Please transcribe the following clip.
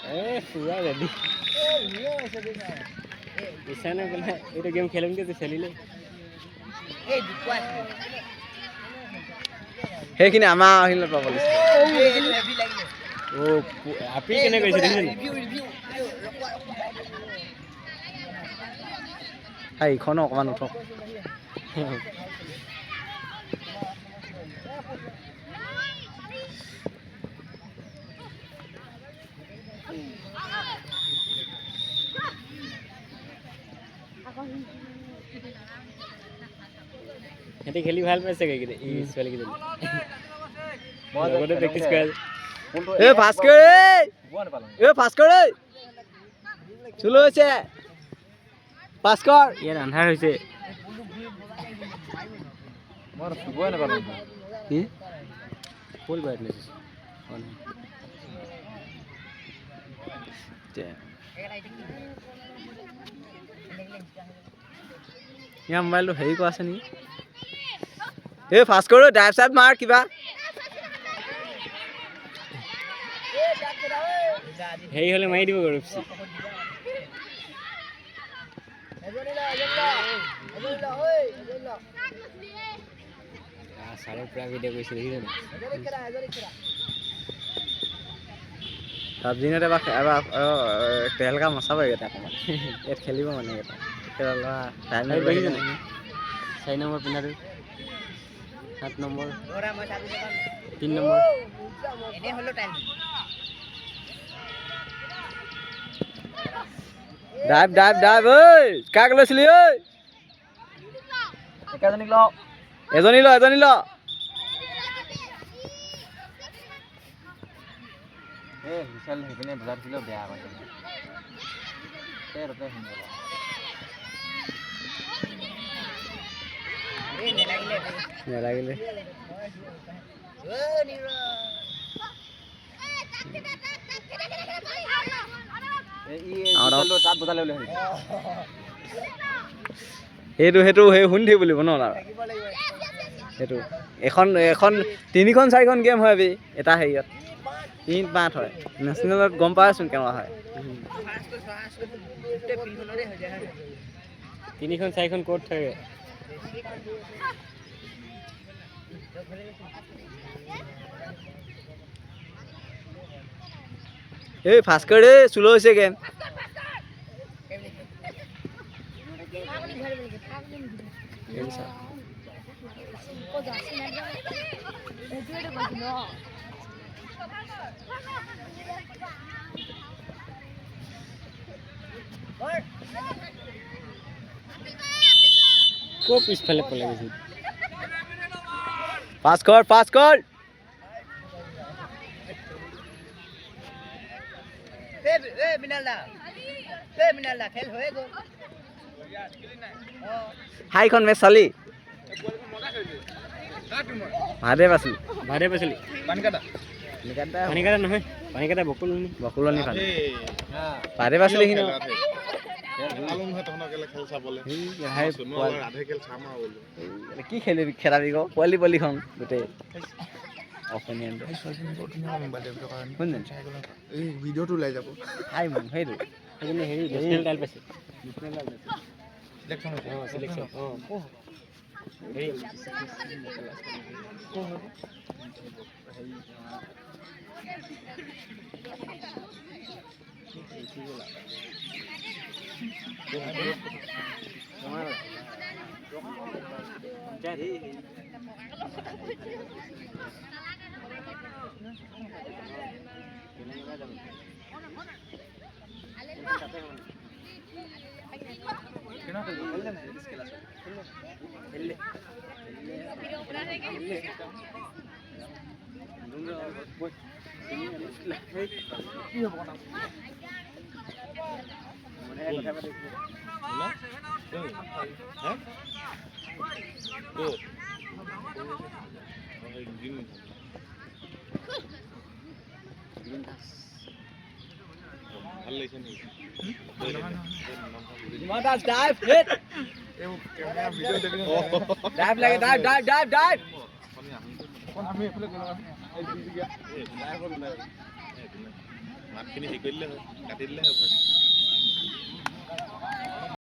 পুৰা ৰেডি ইচ্ছা নাই বোলে এইটো গেম খেলিমগে যে খেলিলে সেইখিনি আমাৰ আহিলে পাব লাগিছিল আপি কেনে কৈছে দেখিছেনে এইখনো অকণমান উঠক সিহঁতে খেলি ভাল পাইছে কেইকেইটা এই ছোৱালীকেইজনী লগতে প্ৰেক্টিচ কৰে এ ভাস্কৰ এ ভাস্কৰ চুলো হৈছে ভাস্কৰ ইয়াত আন্ধাৰ হৈছে ফুল ব্ৰাইটনেছ ইয়াৰ মোবাইলটো হেৰি কৰা আছে নেকি এই ভাস্কৰ ড্ৰাইভ চাইভ মাৰ কিবা হেৰি হ'লে মাৰি দিব ৰূপচি চাৰে পুৰা ভিডিঅ' কৰিছে দেখিছেনে চাবজিনতে এবাৰ তেলকা মচাব এইকেইটা ইয়াত খেলিব মানে এইকেইটা দেখিছেনে 4 নম্বৰ পিন্ধাটো 7 number 3 number dive dive dive ঐ কাক লৈছিলি ঐ এজনী ল সেইপিনে বজাত দিলেও বেয়া হয় নেলাগিলে সেইটো সেই শুনি থাকিব লাগিব ন সেইটো এখন 3খন 4খন গেম হয় এটা হেৰিয়ত 3-5 হয় নেশ্যনেলত গম পাইছোন কেনেকুৱা হয় 3খন 4খন ক'ত থাকে এই ভাস্কৰ চুলো হৈছে গেম ক'ত পিছফালে পলাই গৈছে পাছ কৰ হাইখন মেচ চালি ভাদে পাইছিলি পানীকাটা নহয় পানীকাটা বকুলনি ভাদে পাইছিলি সি কি খেলাবি ক পোৱালিখন গোটেই ভিডিঅ'টো ওলাই যাব সেইটো হেৰি নেশ্যনেল টাইল পাইছে মাতখিনি হেৰি কৰি দিলে হয় কাটি দিলে হয়